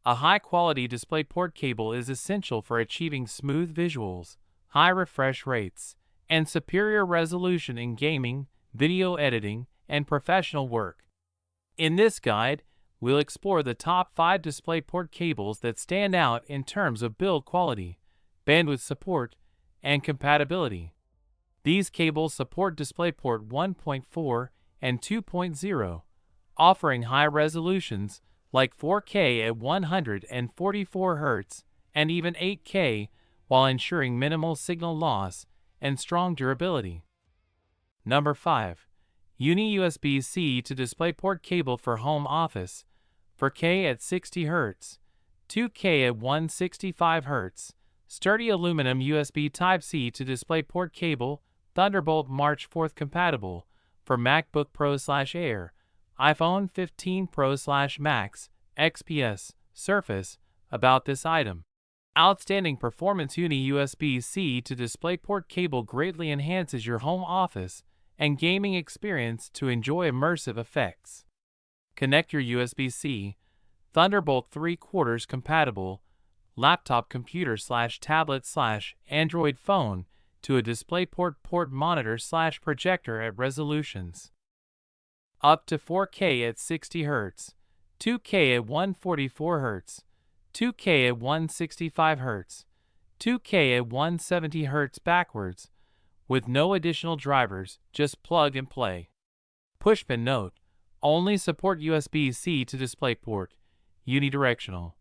A high-quality DisplayPort cable is essential for achieving smooth visuals, high refresh rates, and superior resolution in gaming, video editing, and professional work. In this guide, we'll explore the top 5 DisplayPort cables that stand out in terms of build quality, bandwidth support, and compatibility. These cables support DisplayPort 1.4 and 2.0, offering high resolutions like 4K at 144 Hz and even 8K while ensuring minimal signal loss and strong durability. Number 5. Uni USB-C to DisplayPort cable for home office, 4K at 60 Hz, 2K at 165 Hz, sturdy aluminum USB Type-C to DisplayPort cable, Thunderbolt March 4th compatible, for MacBook Pro/Air, iPhone 15 Pro/Max, XPS, Surface. About this item. Outstanding performance. Uni USB-C to DisplayPort cable greatly enhances your home office and gaming experience to enjoy immersive effects. Connect your USB-C, Thunderbolt 3/4 compatible, laptop computer/tablet/Android phone to a DisplayPort port monitor/projector at resolutions up to 4K at 60 Hz, 2K at 144 Hz, 2K at 165 Hz, 2K at 170 Hz backwards, with no additional drivers, just plug and play. Pushpin note: only support USB-C to DisplayPort, unidirectional.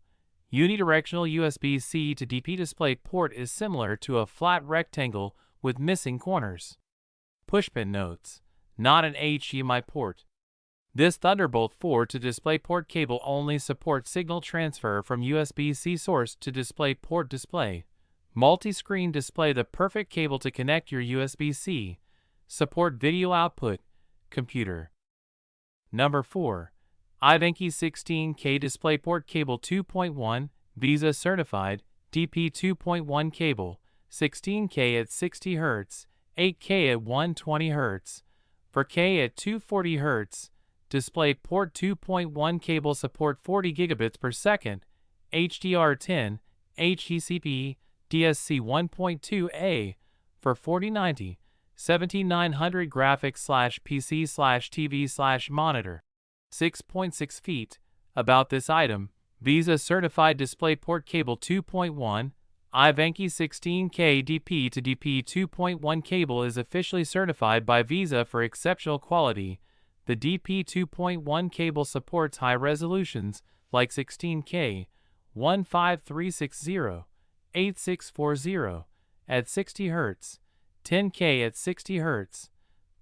Unidirectional USB-C to DP DisplayPort is similar to a flat rectangle with missing corners. Pushpin notes: not an HDMI port. This Thunderbolt 4 to DisplayPort cable only supports signal transfer from USB-C source to DisplayPort display. Multi-screen display. The perfect cable to connect your USB-C. Support video output, computer. Number 4. iVenki 16K DisplayPort cable 2.1, Visa certified, DP 2.1 cable, 16K at 60 Hz, 8K at 120 Hz, 4K at 240 Hz, DisplayPort 2.1 cable support 40 gigabits per second, HDR10, HDCP, DSC 1.2a, for 4090, 7900 graphics/PC/TV/monitor. 6.6 feet. About this item. Visa certified DisplayPort cable 2.1, iVenki 16K DP to DP 2.1 cable is officially certified by Visa for exceptional quality. The DP 2.1 cable supports high resolutions like 16K, 15360, 8640, at 60 Hz, 10K at 60 Hz,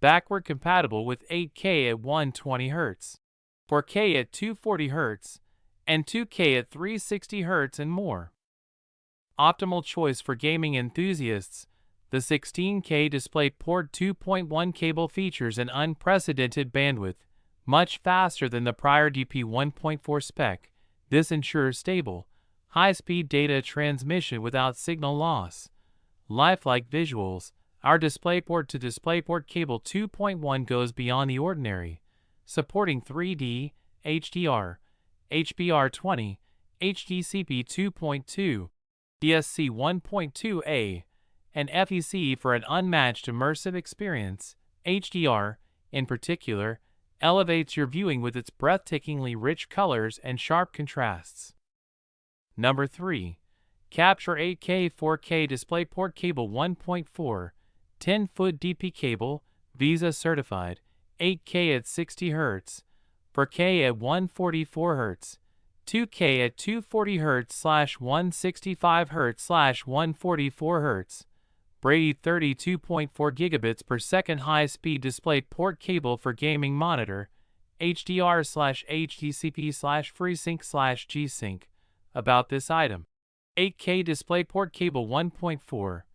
backward compatible with 8K at 120 Hz, 4K at 240 Hz, and 2K at 360 Hz and more. Optimal choice for gaming enthusiasts. The 16K DisplayPort 2.1 cable features an unprecedented bandwidth, much faster than the prior DP 1.4 spec. This ensures stable, high-speed data transmission without signal loss. Lifelike visuals. Our DisplayPort to DisplayPort cable 2.1 goes beyond the ordinary, supporting 3D, HDR, HBR20, HDCP 2.2, DSC 1.2a, and FEC for an unmatched immersive experience. HDR, in particular, elevates your viewing with its breathtakingly rich colors and sharp contrasts. Number 3. Capture 8K 4K DisplayPort cable 1.4, 10-foot DP cable, Visa certified, 8K at 60 Hz, 4K at 144 Hz, 2K at 240 Hz/165 Hz/144 Hz. Brady 32.4 gigabits per second high-speed DisplayPort cable for gaming monitor, HDR/HDCP/FreeSync/G-Sync. About this item. 8K DisplayPort cable 1.4.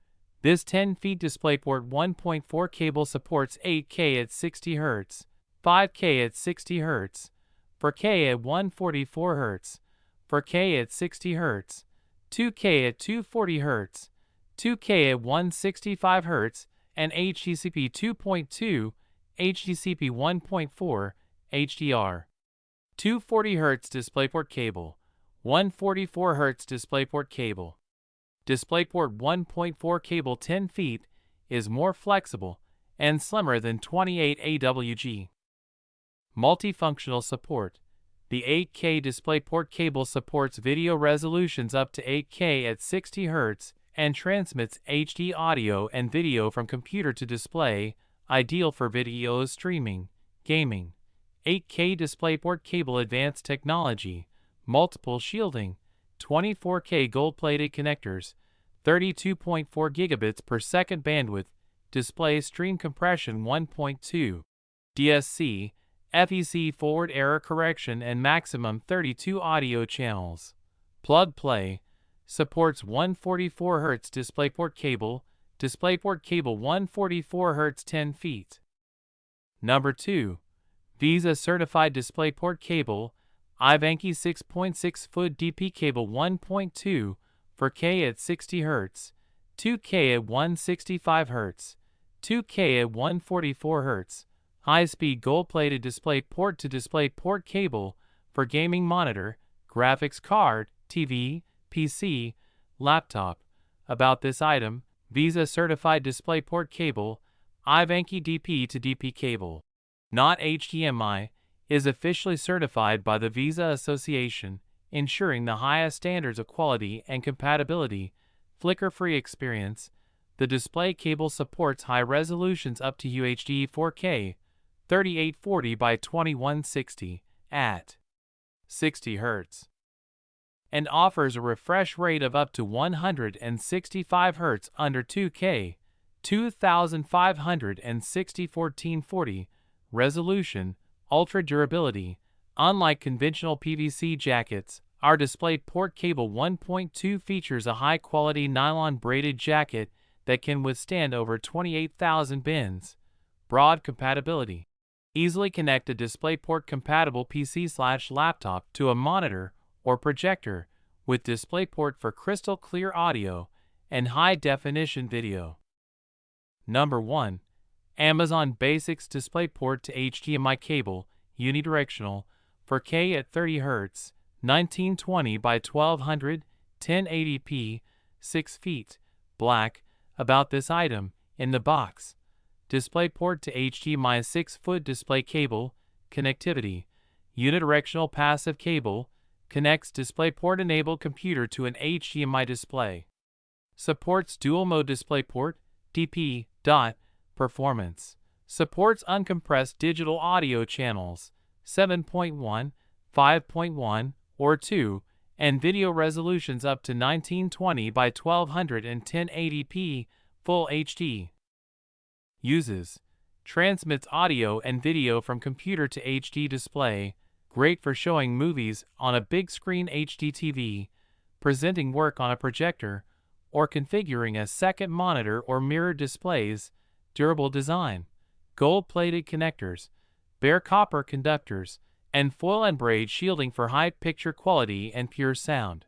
This 10-feet DisplayPort 1.4 cable supports 8K at 60 Hz, 5K at 60 Hz, 4K at 144 Hz, 4K at 60 Hz, 2K at 240 Hz, 2K at 165 Hz, and HDCP 2.2, HDCP 1.4, HDR. 240 Hz DisplayPort cable, 144 Hz DisplayPort Cable. DisplayPort 1.4 cable 10 feet is more flexible and slimmer than 28 AWG. Multifunctional support. The 8K DisplayPort cable supports video resolutions up to 8K at 60 Hz and transmits HD audio and video from computer to display, ideal for video streaming, gaming. 8K DisplayPort cable advanced technology, multiple shielding, 24K gold-plated connectors, 32.4 gigabits per second bandwidth, display stream compression 1.2, DSC, FEC forward error correction and maximum 32 audio channels. Plug play, supports 144 Hz DisplayPort cable, DisplayPort cable 144 Hz 10 feet. Number 2. Visa certified DisplayPort cable, Ivanki 6.6 foot DP cable 1.2, 4K at 60 Hz, 2K at 165 Hz, 2K at 144 Hz, high-speed gold-plated DisplayPort to DisplayPort cable for gaming monitor, graphics card, TV, PC, laptop. About this item, Visa certified DisplayPort cable, Ivanki DP to DP cable, not HDMI, is officially certified by the Visa Association, ensuring the highest standards of quality and compatibility. Flicker-free experience. The display cable supports high resolutions up to UHD 4K, 3840 by 2160 at 60 Hz, and offers a refresh rate of up to 165 Hz under 2K, 2560 1440 resolution. Ultra durability. Unlike conventional PVC jackets, our DisplayPort cable 1.2 features a high-quality nylon braided jacket that can withstand over 28,000 bends. Broad compatibility. Easily connect a DisplayPort compatible PC/laptop to a monitor or projector with DisplayPort for crystal clear audio and high-definition video. Number 1. Amazon Basics DisplayPort to HDMI cable, unidirectional, 4K at 30 Hz, 1920 by 1200, 1080p, 6 feet, black. About this item, in the box. DisplayPort to HDMI 6-foot display cable, connectivity, unidirectional passive cable, connects DisplayPort-enabled computer to an HDMI display. Supports dual-mode DisplayPort, DP. Performance. Supports uncompressed digital audio channels, 7.1, 5.1, or 2, and video resolutions up to 1920 by 1200 and 1080p, Full HD. Uses. Transmits audio and video from computer to HD display, great for showing movies on a big screen HD TV, presenting work on a projector, or configuring a second monitor or mirror displays. Durable design, gold-plated connectors, bare copper conductors, and foil and braid shielding for high picture quality and pure sound.